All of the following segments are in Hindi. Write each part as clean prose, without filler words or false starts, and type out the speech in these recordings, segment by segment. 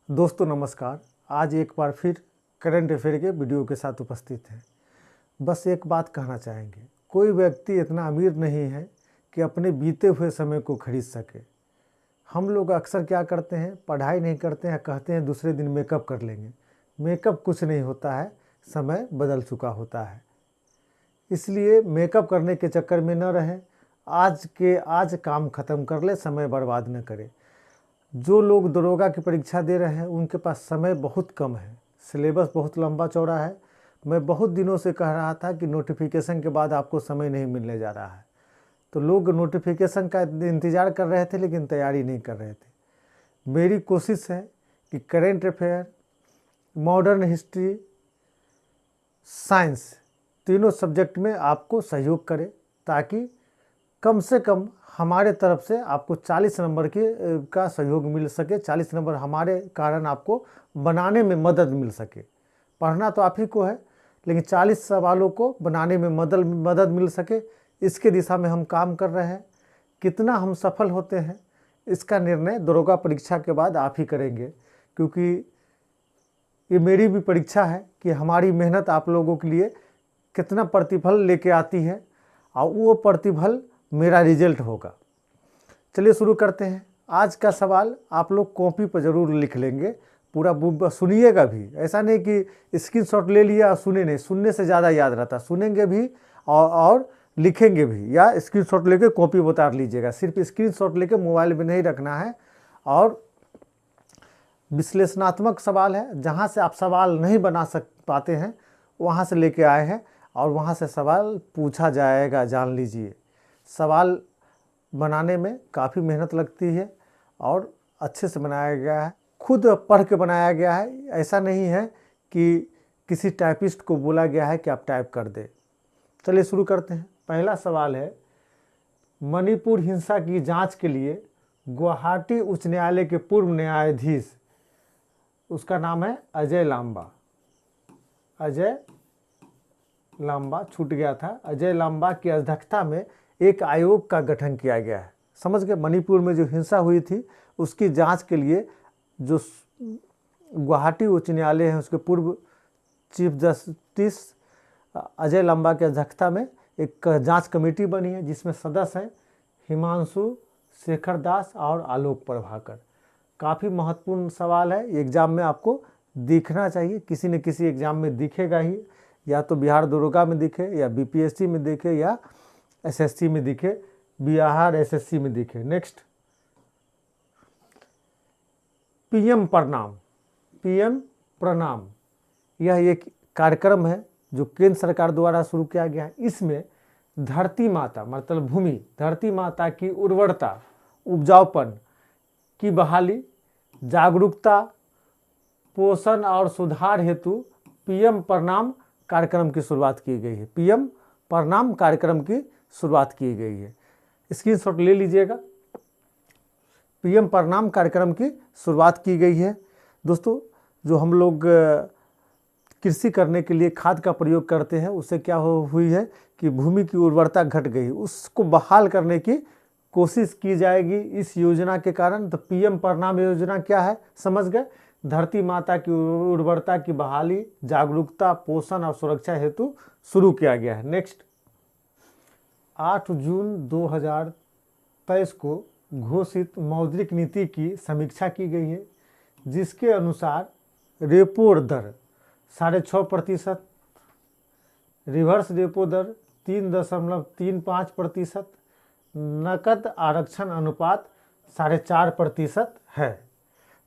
दोस्तों नमस्कार। आज एक बार फिर करंट अफेयर के वीडियो के साथ उपस्थित हैं। बस एक बात कहना चाहेंगे, कोई व्यक्ति इतना अमीर नहीं है कि अपने बीते हुए समय को खरीद सके। हम लोग अक्सर क्या करते हैं, पढ़ाई नहीं करते हैं, कहते हैं दूसरे दिन मेकअप कर लेंगे। मेकअप कुछ नहीं होता है, समय बदल चुका होता है। इसलिए मेकअप करने के चक्कर में न रहें, आज काम ख़त्म कर ले, समय बर्बाद न करें। जो लोग दरोगा की परीक्षा दे रहे हैं उनके पास समय बहुत कम है, सिलेबस बहुत लंबा चौड़ा है। मैं बहुत दिनों से कह रहा था कि नोटिफिकेशन के बाद आपको समय नहीं मिलने जा रहा है, तो लोग नोटिफिकेशन का इंतज़ार कर रहे थे लेकिन तैयारी नहीं कर रहे थे। मेरी कोशिश है कि current affair, modern history, science तीनों सब्जेक्ट में आपको सहयोग करें, ताकि कम से कम हमारे तरफ से आपको 40 नंबर का सहयोग मिल सके। 40 नंबर हमारे कारण आपको बनाने में मदद मिल सके। पढ़ना तो आप ही को है, लेकिन 40 सवालों को बनाने में मदद मिल सके, इसके दिशा में हम काम कर रहे हैं। कितना हम सफल होते हैं इसका निर्णय दरोगा परीक्षा के बाद आप ही करेंगे, क्योंकि ये मेरी भी परीक्षा है कि हमारी मेहनत आप लोगों के लिए कितना प्रतिफल लेके आती है, और वो प्रतिफल मेरा रिजल्ट होगा। चलिए शुरू करते हैं। आज का सवाल आप लोग कॉपी पर ज़रूर लिख लेंगे, पूरा सुनिएगा भी। ऐसा नहीं कि स्क्रीनशॉट ले लिया और सुने नहीं, सुनने से ज़्यादा याद रहता। सुनेंगे भी और लिखेंगे भी, या स्क्रीनशॉट लेके कॉपी पर उतार लीजिएगा। सिर्फ स्क्रीनशॉट लेके मोबाइल में नहीं रखना है। और विश्लेषणात्मक सवाल है, जहाँ से आप सवाल नहीं बना पाते हैं वहाँ से लेके आए हैं, और वहाँ से सवाल पूछा जाएगा। जान लीजिए, सवाल बनाने में काफ़ी मेहनत लगती है और अच्छे से बनाया गया है, खुद पढ़ के बनाया गया है। ऐसा नहीं है कि किसी टाइपिस्ट को बोला गया है कि आप टाइप कर दें। चलिए शुरू करते हैं। पहला सवाल है, मणिपुर हिंसा की जांच के लिए गुवाहाटी उच्च न्यायालय के पूर्व न्यायाधीश, उसका नाम है अजय लांबा। अजय लांबा छूट गया था। अजय लांबा की अध्यक्षता में एक आयोग का गठन किया गया है। समझ गए, मणिपुर में जो हिंसा हुई थी उसकी जांच के लिए जो गुवाहाटी उच्च न्यायालय है उसके पूर्व चीफ जस्टिस अजय लांबा की अध्यक्षता में एक जांच कमेटी बनी है, जिसमें सदस्य हैं हिमांशु शेखर दास और आलोक प्रभाकर। काफ़ी महत्वपूर्ण सवाल है, एग्जाम में आपको दिखना चाहिए, किसी न किसी एग्जाम में दिखेगा ही, या तो बिहार दरोगा में दिखे, या बीपीएससी में दिखे, या एसएससी में दिखे, बिहार एसएससी में दिखे। नेक्स्ट, पीएम प्रणाम। पीएम प्रणाम यह एक कार्यक्रम है जो केंद्र सरकार द्वारा शुरू किया गया है। इसमें धरती माता मतलब भूमि, धरती माता की उर्वरता, उपजाऊपन की बहाली, जागरूकता, पोषण और सुधार हेतु पीएम प्रणाम कार्यक्रम की शुरुआत की गई है। पीएम प्रणाम कार्यक्रम की शुरुआत की गई है, स्क्रीनशॉट ले लीजिएगा। पीएम प्रणाम कार्यक्रम की शुरुआत की गई है। दोस्तों, जो हम लोग कृषि करने के लिए खाद का प्रयोग करते हैं, उससे क्या हुई है कि भूमि की उर्वरता घट गई, उसको बहाल करने की कोशिश की जाएगी इस योजना के कारण। तो पीएम प्रणाम योजना क्या है समझ गए, धरती माता की उर्वरता की बहाली, जागरूकता, पोषण और सुरक्षा हेतु शुरू किया गया है। नेक्स्ट, 8 जून 2023 को घोषित मौद्रिक नीति की समीक्षा की गई है, जिसके अनुसार रेपो दर 6.5%, रिवर्स रेपो दर 3.35%, नकद आरक्षण अनुपात 4.5% है।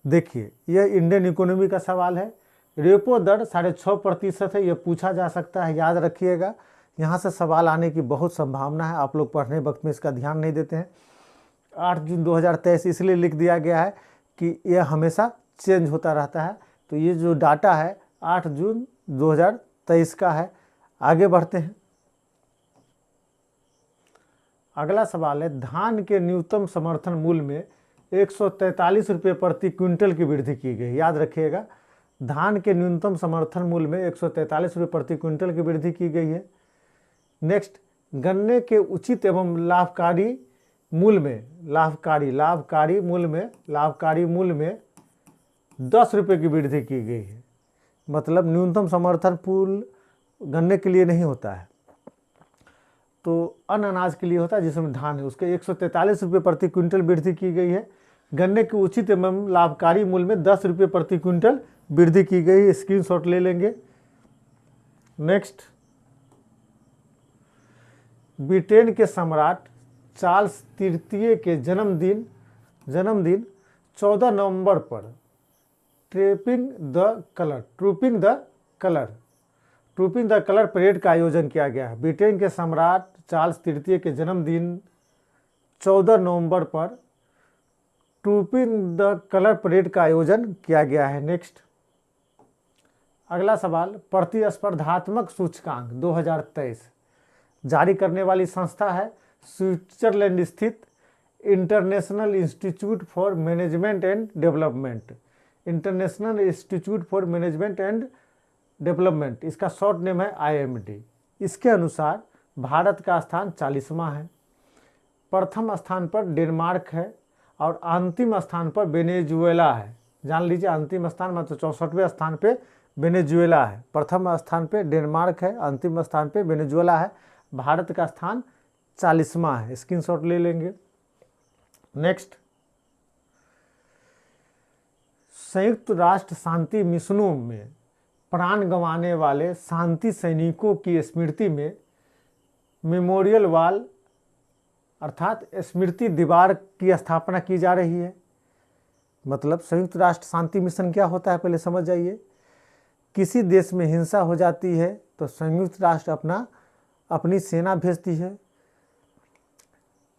देखिए, यह इंडियन इकोनॉमी का सवाल है। रेपो दर 6.5% है, यह पूछा जा सकता है, याद रखिएगा। यहाँ से सवाल आने की बहुत संभावना है, आप लोग पढ़ने वक्त में इसका ध्यान नहीं देते हैं। 8 जून 2023 इसलिए लिख दिया गया है कि यह हमेशा चेंज होता रहता है। तो ये जो डाटा है 8 जून 2023 का है। आगे बढ़ते हैं। अगला सवाल है, धान के न्यूनतम समर्थन मूल्य में 143 रुपये प्रति क्विंटल की वृद्धि की गई। याद रखिएगा, धान के न्यूनतम समर्थन मूल्य में 143 रुपये प्रति क्विंटल की वृद्धि की गई है। नेक्स्ट, गन्ने के उचित एवं लाभकारी मूल्य में 10 रुपये की वृद्धि की गई है। मतलब न्यूनतम समर्थन मूल्य गन्ने के लिए नहीं होता है, तो अन्य अनाज के लिए होता है जिसमें धान है, उसके 143 रुपये प्रति क्विंटल वृद्धि की गई है। गन्ने के उचित एवं लाभकारी मूल्य में 10 रुपये प्रति क्विंटल वृद्धि की गई है। स्क्रीनशॉट ले लेंगे। नेक्स्ट, ब्रिटेन के सम्राट चार्ल्स तृतीय के जन्मदिन 14 नवंबर पर ट्रूपिंग द कलर परेड का आयोजन किया गया है। ब्रिटेन के सम्राट चार्ल्स तृतीय के जन्मदिन 14 नवंबर पर ट्रूपिंग द कलर परेड का आयोजन किया गया है। नेक्स्ट, अगला सवाल, प्रतिस्पर्धात्मक सूचकांक 2023 जारी करने वाली संस्था है स्विट्जरलैंड स्थित international institute for management and development. International institute for management and development, इसका शॉर्ट नेम है IMD। इसके अनुसार भारत का स्थान 40वां है। प्रथम स्थान पर डेनमार्क है और अंतिम स्थान पर वेनेजुएला है। जान लीजिए, अंतिम स्थान मतलब 64वें स्थान पे वेनेजुएला है। प्रथम स्थान पे डेनमार्क है, अंतिम स्थान पे वेनेजुएला है। भारत का स्थान 40वां है। स्क्रीनशॉट ले लेंगे। नेक्स्ट, संयुक्त राष्ट्र शांति मिशनों में प्राण गंवाने वाले शांति सैनिकों की स्मृति में मेमोरियल वॉल अर्थात स्मृति दीवार की स्थापना की जा रही है। मतलब संयुक्त राष्ट्र शांति मिशन क्या होता है पहले समझ जाइए। किसी देश में हिंसा हो जाती है तो संयुक्त राष्ट्र अपनी सेना भेजती है,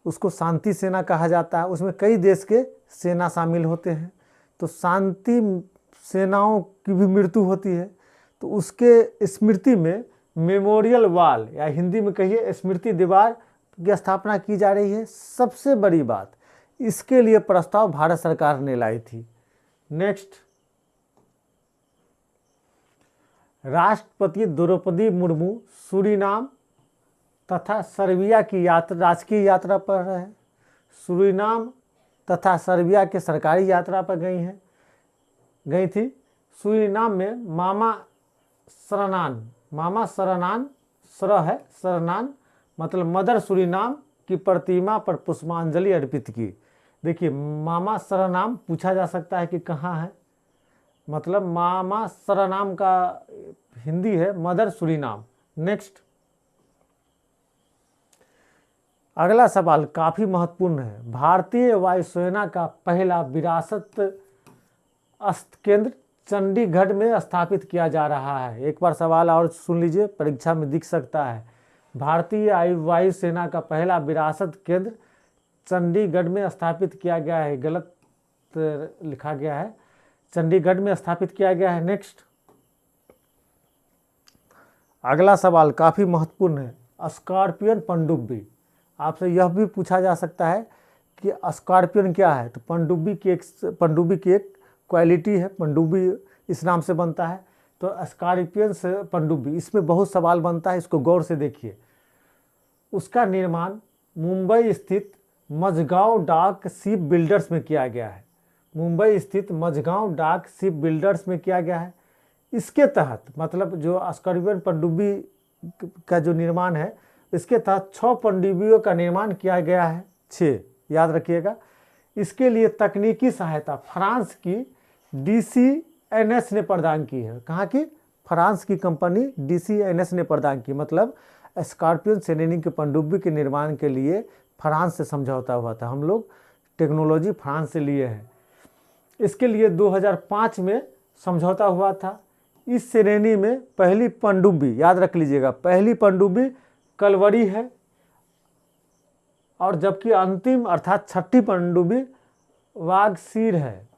उसको शांति सेना कहा जाता है। उसमें कई देश के सेना शामिल होते हैं, तो शांति सेनाओं की भी मृत्यु होती है, तो उसके स्मृति में मेमोरियल वॉल या हिंदी में कहिए स्मृति दीवार की स्थापना की जा रही है। सबसे बड़ी बात, इसके लिए प्रस्ताव भारत सरकार ने लाई थी। नेक्स्ट, राष्ट्रपति द्रौपदी मुर्मू सूरीनाम तथा सर्बिया की राजकीय यात्रा पर है। सूरीनाम तथा सर्बिया के सरकारी यात्रा पर गई थी। सूरीनाम में मामा सरनान मतलब मदर सूरीनाम की प्रतिमा पर पुष्पांजलि अर्पित की। देखिए, मामा सरनाम पूछा जा सकता है कि कहाँ है, मतलब मामा सरनाम का हिंदी है मदर सूरीनाम। नेक्स्ट, अगला सवाल काफी महत्वपूर्ण है। भारतीय वायुसेना का पहला विरासत केंद्र चंडीगढ़ में स्थापित किया जा रहा है। एक बार सवाल और सुन लीजिए, परीक्षा में दिख सकता है। भारतीय वायुसेना का पहला विरासत केंद्र चंडीगढ़ में स्थापित किया गया है। गलत लिखा गया है, चंडीगढ़ में स्थापित किया गया है। नेक्स्ट, अगला सवाल काफी महत्वपूर्ण है। स्कॉर्पियन पनडुब्बी, आपसे यह भी पूछा जा सकता है कि स्कॉर्पियन क्या है। तो पनडुब्बी की एक क्वालिटी है, पनडुब्बी इस नाम से बनता है। तो स्कॉर्पियन से पनडुब्बी, इसमें बहुत सवाल बनता है, इसको गौर से देखिए। उसका निर्माण मुंबई स्थित मझगांव डाक शिप बिल्डर्स में किया गया है। मुंबई स्थित मझगांव डाक शिप बिल्डर्स में किया गया है। इसके तहत मतलब जो स्कॉर्पियन पनडुब्बी का जो निर्माण है, इसके तहत 6 पनडुब्बियों का निर्माण किया गया है। 6 याद रखिएगा। इसके लिए तकनीकी सहायता फ्रांस की DCNS ने प्रदान की है। कहाँ की? फ्रांस की कंपनी DCNS ने प्रदान की। मतलब स्कॉर्पियन श्रेणी के पनडुब्बी के निर्माण के लिए फ्रांस से समझौता हुआ था। हम लोग टेक्नोलॉजी फ्रांस से लिए हैं। इसके लिए 2005 में समझौता हुआ था। इस श्रेणी में पहली पनडुब्बी, याद रख लीजिएगा, पहली पनडुब्बी कलवरी है, और जबकि अंतिम अर्थात 6ठी पनडुब्बी वागसीर है।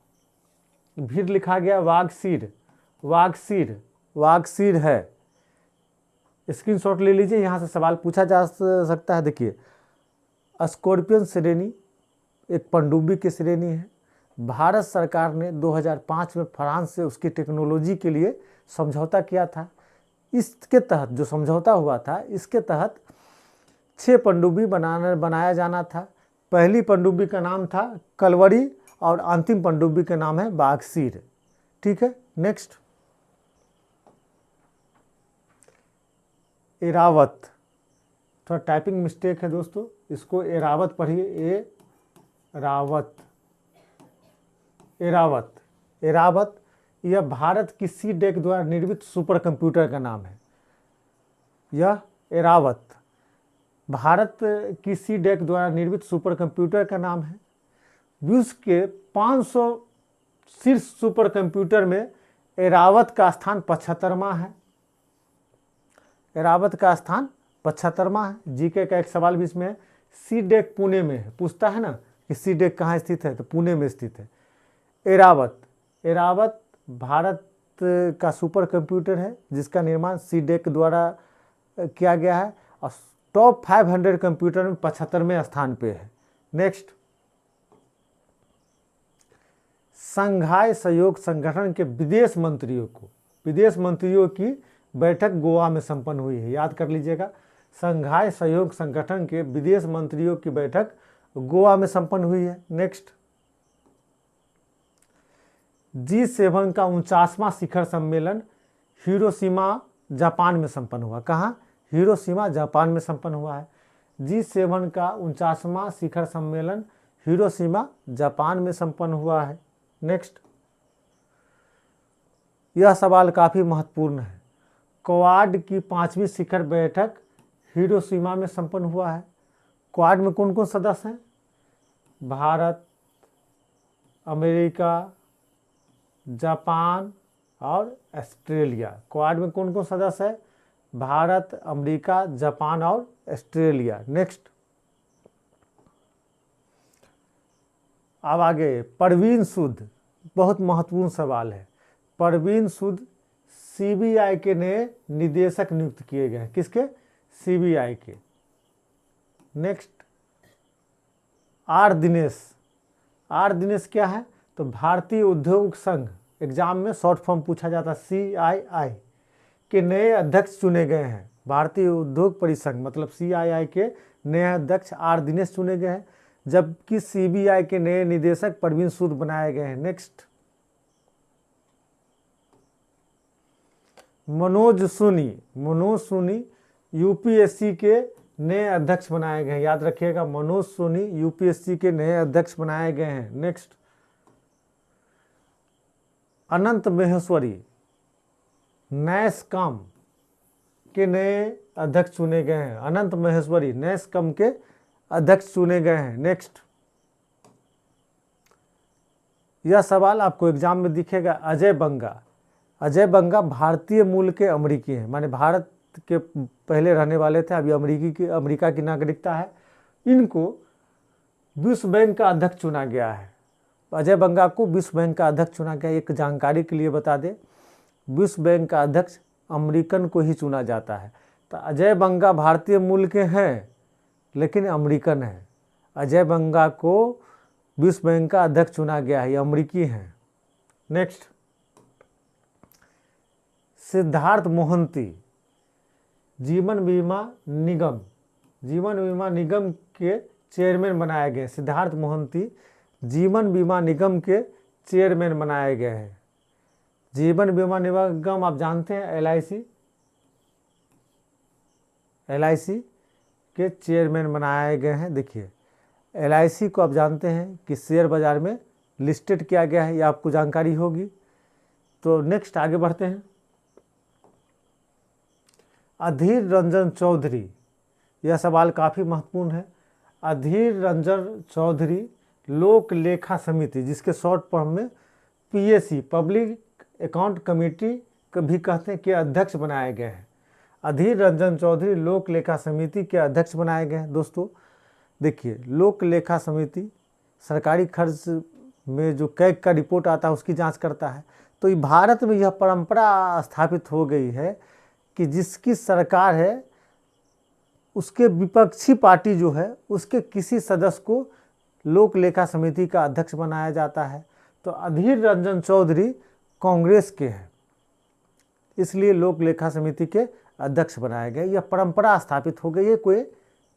भीड़ लिखा गया वागसीर है। स्क्रीनशॉट ले लीजिए, यहाँ से सवाल पूछा जा सकता है। देखिए, स्कॉर्पियन श्रेणी एक पनडुब्बी की श्रेणी है। भारत सरकार ने 2005 में फ्रांस से उसकी टेक्नोलॉजी के लिए समझौता किया था। इसके तहत जो समझौता हुआ था, इसके तहत 6 पनडुब्बी बनाया जाना था। पहली पनडुब्बी का नाम था कलवरी और अंतिम पनडुब्बी का नाम है वागसीर। ठीक है। नेक्स्ट, एरावत, थोड़ा टाइपिंग मिस्टेक है दोस्तों, इसको एरावत पढ़िए, एरावत, एरावत, एरावत। यह भारत की सीडेक द्वारा निर्मित सुपर कंप्यूटर का नाम है। यह एरावत भारत की सीडेक द्वारा निर्मित सुपर कंप्यूटर का नाम है। विश्व के 500 शीर्ष सुपर कंप्यूटर में एरावत का स्थान 75वां है। एरावत का स्थान 75वां है। जीके का एक सवाल भी इसमें है, सीडेक पुणे में है, पूछता है ना कि सीडेक कहाँ स्थित है, तो पुणे में स्थित है। एरावत, एरावत भारत का सुपर कंप्यूटर है जिसका निर्माण सीडेक द्वारा किया गया है और टॉप 500 कंप्यूटर में 75वें स्थान पे है। नेक्स्ट, संघाई सहयोग संगठन के विदेश मंत्रियों की बैठक गोवा में संपन्न हुई है। याद कर लीजिएगा, संघाई सहयोग संगठन के विदेश मंत्रियों की बैठक गोवा में संपन्न हुई है। नेक्स्ट, G7 का 49वां शिखर सम्मेलन हिरोशिमा जापान में संपन्न हुआ। कहाँ? हिरोशिमा जापान में संपन्न हुआ है। G7 का 49वां शिखर सम्मेलन हिरोशिमा जापान में संपन्न हुआ है। नेक्स्ट, यह सवाल काफी महत्वपूर्ण है। क्वाड की 5वीं शिखर बैठक हिरोशिमा में संपन्न हुआ है। क्वाड में कौन कौन सदस्य हैं? भारत, अमेरिका, जापान और ऑस्ट्रेलिया। क्वाड में कौन कौन सदस्य है? भारत, अमेरिका, जापान और ऑस्ट्रेलिया। नेक्स्ट, अब आगे परवीन सूद, बहुत महत्वपूर्ण सवाल है। परवीन सूद सीबीआई के नए निदेशक नियुक्त किए गए हैं। किसके? सीबीआई के। Next, R Dinesh. R Dinesh क्या है? तो भारतीय उद्योग संघ, एग्जाम में शॉर्ट फॉर्म पूछा जाता है, CII के नए अध्यक्ष चुने गए हैं। भारतीय उद्योग परिसंघ मतलब CII के नए अध्यक्ष आर दिनेश चुने गए हैं, जबकि सीबीआई के नए निदेशक परवीन सूद बनाए गए हैं। नेक्स्ट, मनोज सोनी यूपीएससी के नए अध्यक्ष बनाए गए हैं। याद रखिएगा, मनोज सोनी यूपीएससी के नए अध्यक्ष बनाए गए हैं। नेक्स्ट, अनंत महेश्वरी नैसकॉम के नए अध्यक्ष चुने गए हैं। अनंत महेश्वरी नैसकॉम के अध्यक्ष चुने गए हैं। नेक्स्ट, यह सवाल आपको एग्जाम में दिखेगा। अजय बंगा भारतीय मूल के अमेरिकी हैं, माने भारत के पहले रहने वाले थे, अभी अमेरिका की नागरिकता है। इनको विश्व बैंक का अध्यक्ष चुना गया है। अजय बंगा को विश्व बैंक का अध्यक्ष चुना गया। एक जानकारी के लिए बता दें, विश्व बैंक का अध्यक्ष अमेरिकन को ही चुना जाता है। तो अजय बंगा भारतीय मूल के हैं लेकिन अमेरिकन है। अजय बंगा को विश्व बैंक का अध्यक्ष चुना गया है, ये अमेरिकी हैं। नेक्स्ट, सिद्धार्थ मोहंती जीवन बीमा निगम के चेयरमैन बनाए गए। सिद्धार्थ मोहंती जीवन बीमा निगम के चेयरमैन बनाए गए हैं। जीवन बीमा निगम आप जानते हैं, LIC के चेयरमैन बनाए गए हैं। देखिए, LIC को आप जानते हैं कि शेयर बाजार में लिस्टेड किया गया है, ये आपको जानकारी होगी। तो नेक्स्ट आगे बढ़ते हैं। अधीर रंजन चौधरी, यह सवाल काफ़ी महत्वपूर्ण है। अधीर रंजन चौधरी लोक लेखा समिति, जिसके शॉर्ट फॉर्म में PAC पब्लिक अकाउंट कमेटी भी कहते हैं, के अध्यक्ष बनाए गए हैं। अधीर रंजन चौधरी लोक लेखा समिति के अध्यक्ष बनाए गए हैं। दोस्तों देखिए, लोक लेखा समिति सरकारी खर्च में जो कैग का रिपोर्ट आता है उसकी जांच करता है। तो भारत में यह परंपरा स्थापित हो गई है कि जिसकी सरकार है उसके विपक्षी पार्टी जो है उसके किसी सदस्य को लोक लेखा समिति का अध्यक्ष बनाया जाता है। तो अधीर रंजन चौधरी कांग्रेस के हैं, इसलिए लोक लेखा समिति के अध्यक्ष बनाए गए। यह परंपरा स्थापित हो गई है, कोई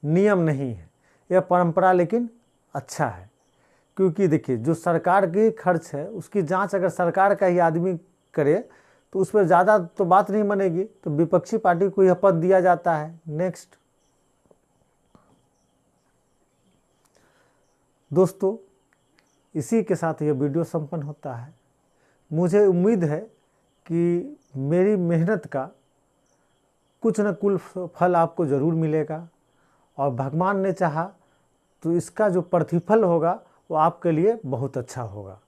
नियम नहीं है, यह परंपरा लेकिन अच्छा है। क्योंकि देखिए जो सरकार की खर्च है उसकी जांच अगर सरकार का ही आदमी करे तो उस पर ज़्यादा तो बात नहीं बनेगी, तो विपक्षी पार्टी को यह पद दिया जाता है। नेक्स्ट दोस्तों, इसी के साथ यह वीडियो संपन्न होता है। मुझे उम्मीद है कि मेरी मेहनत का कुछ न कुछ फल आपको ज़रूर मिलेगा, और भगवान ने चाहा तो इसका जो प्रतिफल होगा वो आपके लिए बहुत अच्छा होगा।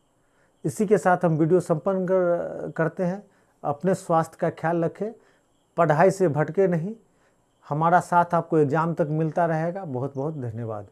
इसी के साथ हम वीडियो संपन्न करते हैं। अपने स्वास्थ्य का ख्याल रखें, पढ़ाई से भटके नहीं। हमारा साथ आपको एग्ज़ाम तक मिलता रहेगा। बहुत बहुत धन्यवाद।